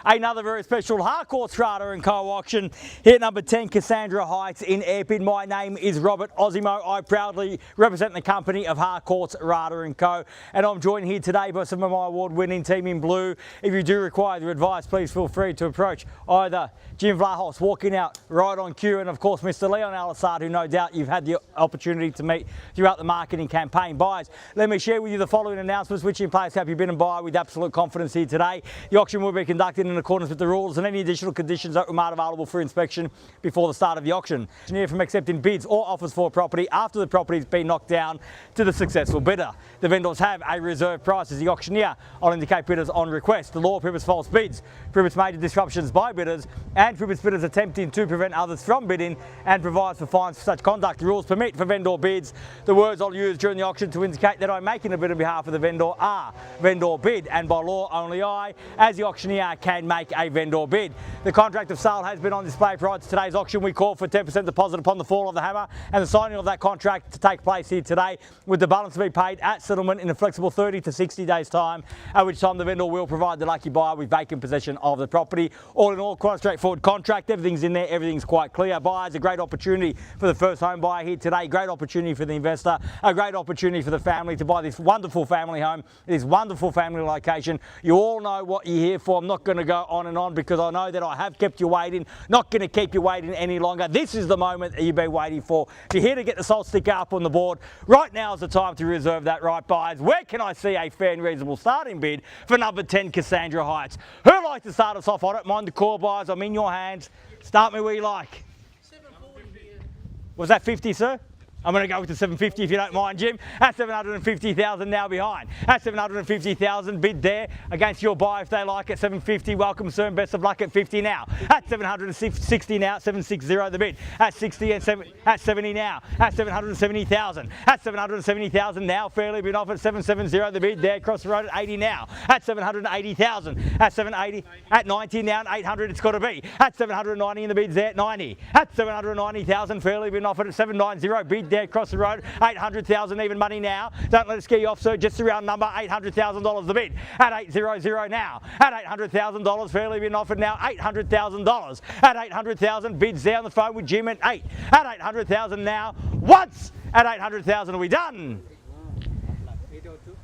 Another very special Harcourts Rata and Co auction here at number 10 Kassandra Heights in EPPING. My name is Robert Ozzimo. I proudly represent the company of Harcourts Rata and Co, and I'm joined here today by some of my award-winning team in blue. If you do require their advice, please feel free to approach either Jim Vlahos walking out right on cue, and of course Mr. Leon El-Assaad, who no doubt you've had the opportunity to meet throughout the marketing campaign. Buyers, let me share with you the following announcements which in place help you bid and buy with absolute confidence here today. The auction will be conducted in accordance with the rules, and any additional conditions that are available for inspection before the start of the auction. Auctioneer from accepting bids or offers for a property after the property has been knocked down to the successful bidder. The vendors have a reserve price as the auctioneer. I'll indicate bidders on request. The law prohibits false bids, prohibits major disruptions by bidders, and prohibits bidders attempting to prevent others from bidding, and provides for fines for such conduct. The rules permit for vendor bids. The words I'll use during the auction to indicate that I'm making a bid on behalf of the vendor are vendor bid, and by law only I, as the auctioneer, can make a vendor bid. The contract of sale has been on display prior to today's auction. We call for 10% deposit upon the fall of the hammer and the signing of that contract to take place here today, with the balance to be paid at settlement in a flexible 30 to 60 days time, at which time the vendor will provide the lucky buyer with vacant possession of the property. All in all, quite a straightforward contract. Everything's in there, everything's quite clear. Buyers, a great opportunity for the first home buyer here today, great opportunity for the investor, a great opportunity for the family to buy this wonderful family home, this wonderful family location. You all know what you're here for. I'm not going to go on and on because I know that I have kept you waiting, not going to keep you waiting any longer. This is the moment that you've been waiting for. If you're here to get the salt sticker up on the board, right now is the time to reserve that right. Buyers, where can I see a fair and reasonable starting bid for number 10 Kassandra Heights? Who'd like to start us off? I don't mind the call, buyers. I'm in your hands. Start me where you like. 740 here. Was that 50, sir? I'm going to go with the 750 if you don't mind, Jim. At 750,000 now behind. At 750,000, bid there against your buy if they like at 750. Welcome, sir, and best of luck at 50 now. At 760 now, 760 the bid. At 60 and 70 now. At 770,000. At 770,000 now, fairly been offered. 770 the bid there, across the road at 80 now. At 780,000. At 780. At 90 now, and 800 it's got to be. At 790 in the bids there at 90. At 790,000, fairly been offered at 790. Bid there across the road, 800,000 even money now. Don't let it scare you off, sir. Just a round number, $800,000 the bid. At 800 now. At $800,000, fairly been offered now, $800,000. At 800,000, bids there on the phone with Jim at 8. At 800,000 now. Once at 800,000, are we done? 802.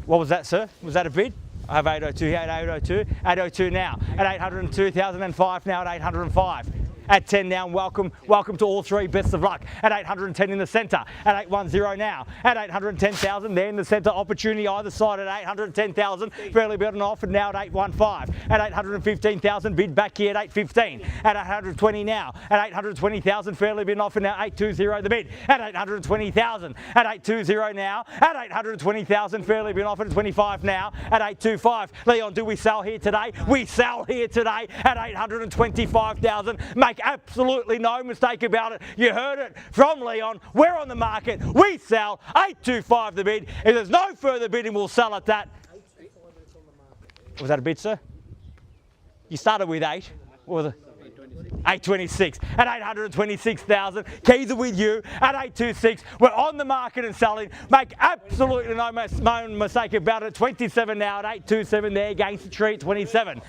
What was that, sir? Was that a bid? I have 802 here at 802. 802 now. At 802,005 now at 805. At 10 now, and welcome to all three. Best of luck. At 810 in the centre. At 810 now. At 810,000 there in the centre. Opportunity either side at 810,000. Fairly bid and offered now at 815. At 815,000, bid back here at 815. At 820 now. At 820,000, fairly bid and offered now 820 the bid. At 820,000. At 820 now. At 820,000, fairly bid offered at 25 now. At 825. Leon, do we sell here today? We sell here today at 825,000. Make absolutely no mistake about it. You heard it from Leon. We're on the market. We sell 825 the bid. If there's no further bidding, we'll sell at that. Was that a bid, sir? You started with 8. What was it? 826 at 826,000. Keys are with you at 826. We're on the market and selling. Make absolutely no mistake about it. 27 now at 827 there against the tree at 27.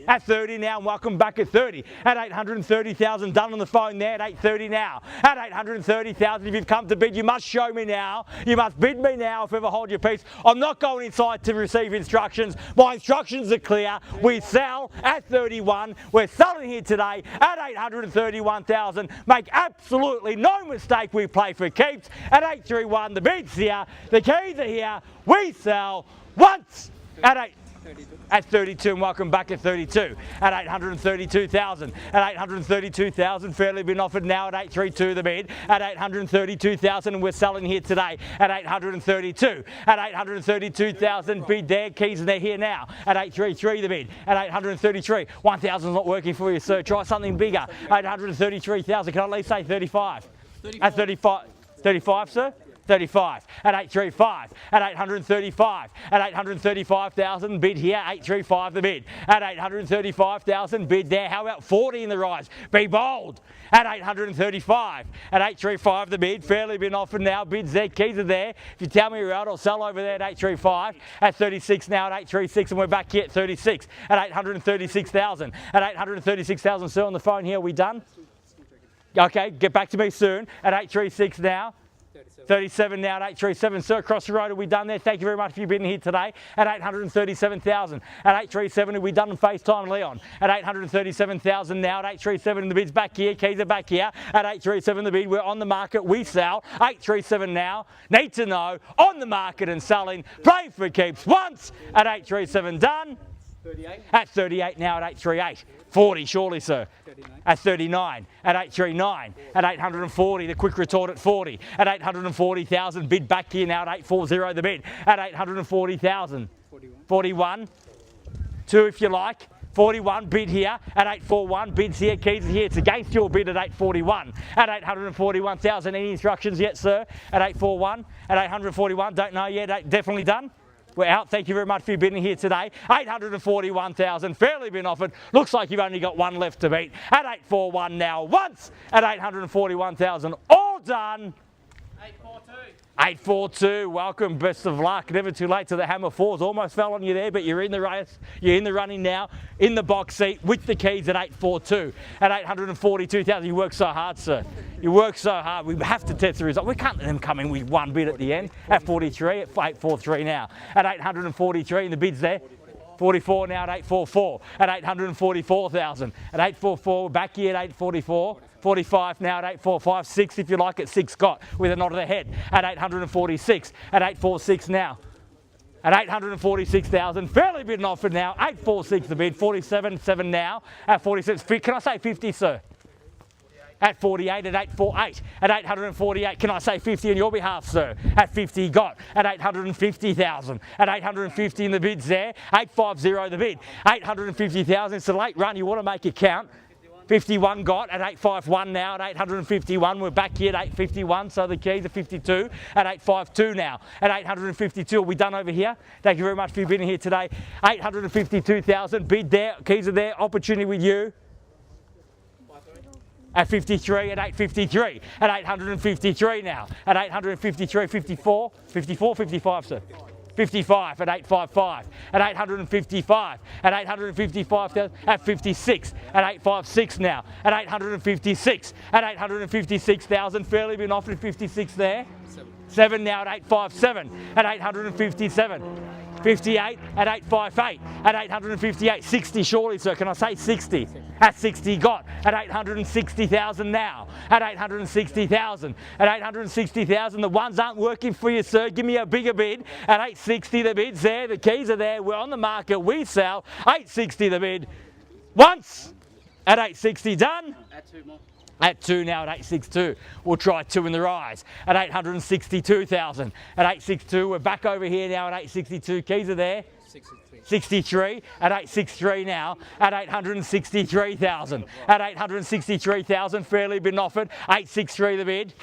At 30 now, and welcome back at 30. At 830,000, done on the phone there at 830 now. At 830,000, if you've come to bid, you must show me now. You must bid me now if ever hold your peace. I'm not going inside to receive instructions. My instructions are clear. We sell at 31. We're selling here today at 831,000. Make absolutely no mistake, we play for keeps. At 831, the bid's here. The keys are here. We sell once at 32, and welcome back at 32. At 832,000. At 832,000, fairly been offered now at 832 the bid. At 832,000, and we're selling here today at 832. At 832,000, bid there, keys and they're here now. At 833 the bid. At 833, 1,000's not working for you, sir. Try something bigger. 833,000, can I at least say 35? 35. At 35, sir? 835, at 835, at 835, at 835,000, bid here, 835 the bid, at 835,000, bid there. How about 40 in the rise? Be bold, at 835, at 835 the bid, fairly been offered now, bids there, keys are there. If you tell me you're out, I'll sell over there at 835, at 36 now at 836, and we're back here at 36, at 836,000, at 836,000, sir, on the phone here, are we done? Okay, get back to me soon, at 836 now. 37 now at 837, sir, across the road, are we done there? Thank you very much for you being here today at 837,000. At 837, are we done on FaceTime, Leon? At 837,000 now at 837, the bid's back here, keys are back here. At 837, the bid, we're on the market, we sell. 837 now, need to know, on the market and selling, play for keeps once. At 837, done. 38. At 38 now at 838. 40 surely, sir. 39. At 39, at 839, at 840, the quick retort at 40, at 840,000, bid back here now at 840 the bid, at 840,000, 41, 2 if you like, 41 bid here, at 841, bids here, keys are here, it's against your bid at 841, at 841,000, any instructions yet, sir, at 841, at 841, don't know yet, definitely done? We're out. Thank you very much for your bidding here today. 841,000, fairly been offered. Looks like you've only got one left to beat. At 841 now, once at 841,000, all done. 842. 842, welcome, best of luck. Never too late to the hammer fours. Almost fell on you there, but you're in the race. You're in the running now, in the box seat with the keys at 842. At 842,000, you work so hard, sir. You work so hard. We have to test the result. We can't let them come in with one bid at the end. At 43, at 843 now. At 843, and the bid's there. 44 now at 844. At 844,000. At 844, back here at 844. 45 now at 845, 6 if you like at 6 got with a nod of the head at 846, at 846 now. At 846,000, fairly bid offered now, 846 the bid, 47, 7 now, at 46, can I say 50 sir? At 48, at 848, at 848, can I say 50 on your behalf, sir? At 50 got, at 850,000, at 850 in the bids there, 850 the bid, 850,000, it's a late run, you want to make it count. 51 got at 851 now at 851. We're back here at 851, so the keys are 52 at 852 now. At 852, are we done over here? Thank you very much for being here today. 852,000, bid there, keys are there, opportunity with you. At 53, at 853, at 853 now. At 853, 54, 54, 55, sir. 55 at 855, at 855, at 855,000, at 56, at 856 now, at 856, at 856,000, fairly been offered 56 there. 7 now at 857, at 857. 58 at 858, at 858, 60 surely, sir, can I say 60? At 60 got, at 860,000 now, at 860,000, at 860,000, the ones aren't working for you, sir, give me a bigger bid, at 860 the bid's there, the keys are there, we're on the market, we sell, 860 the bid, once, at 860 done. Add 2 more. At 2 now at 862, we'll try 2 in the rise at 862,000. At 862, we're back over here now at 862. Keys are there. 63 at 863 now at 863,000. At 863,000, fairly been offered. 863 the bid.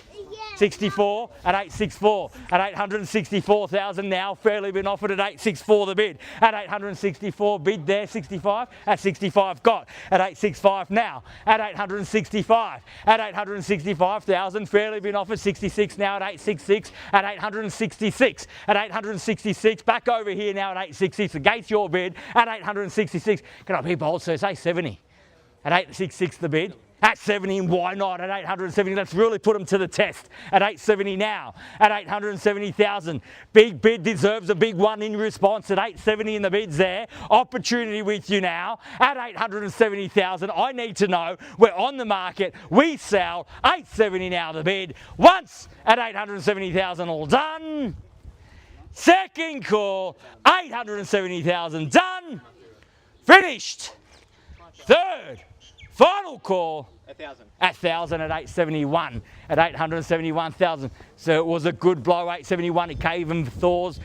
64 at 864, at 864,000 now, fairly been offered at 864 the bid, at 864 bid there, 65, at 65 got, at 865 now, at 865, at 865,000, fairly been offered 66 now at 866, at 866, at 866, back over here now at 866, against your bid, at 866, can I be bold sir, say 70, at 866 the bid. At 70, why not? At 870, let's really put them to the test. At 870 now, at 870,000. Big bid deserves a big one in response. At 870 in the bids there. Opportunity with you now. At 870,000, I need to know we're on the market. We sell. 870 now the bid. Once at 870,000, all done. Second call, 870,000 done. Finished. Third. Final call 1,000. At 1,000 at 871, at 871,000. So it was a good blow, 871. It gave him pause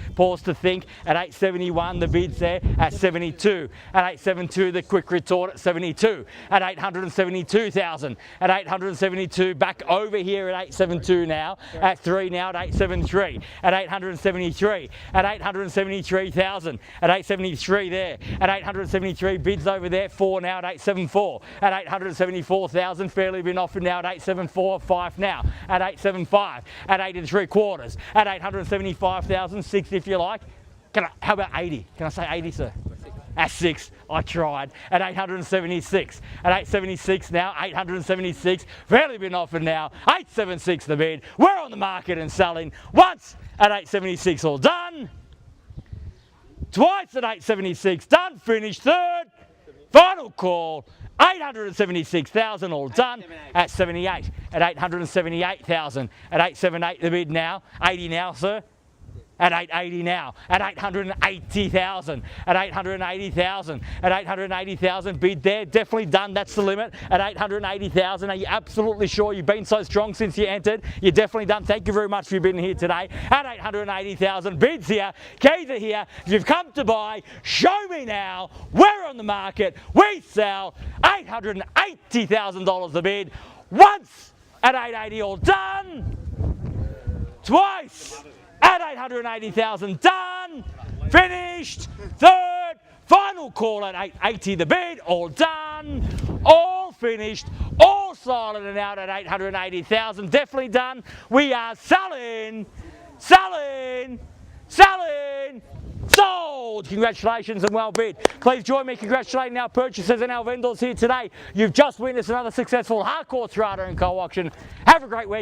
to think. At 871, the bid's there at 72. At 872, the quick retort at 72. At 872,000. At 872, back over here at 872 now. At 3 now at 873. At 873. At 873,000. At 873 there. At 873, bids over there. 4 now at 874. At 874,000, fairly been offered now at 874, 5 now. At 875. At 8 3/4. At 875,000, 6 if you like. How about 80? Can I say 80, sir? At 6, I tried. At 876. At 876 now, 876. Fairly been offered now. 876 the bid. We're on the market and selling. Once at 876, all done. Twice at 876, done, finished. Third, final call. 876,000 all done at 78, at 878,000, at 878 the bid now, 80 now, sir. At 880 now, at 880,000, at 880,000, at 880,000, bid there, definitely done, that's the limit. At 880,000, are you absolutely sure? You've been so strong since you entered, you're definitely done. Thank you very much for being here today. At 880,000, bids here, keys are here. If you've come to buy, show me now. We're on the market, we sell. $880,000 the bid. Once at 880, all done. Twice at 880,000, done, finished. Third, final call at 880 the bid, all done, all finished, all silent and out at 880,000, definitely done. We are selling, selling, selling, sold. Congratulations and well bid. Please join me congratulating our purchasers and our vendors here today. You've just witnessed another successful Harcourts Rata & Co auction. Have a great week.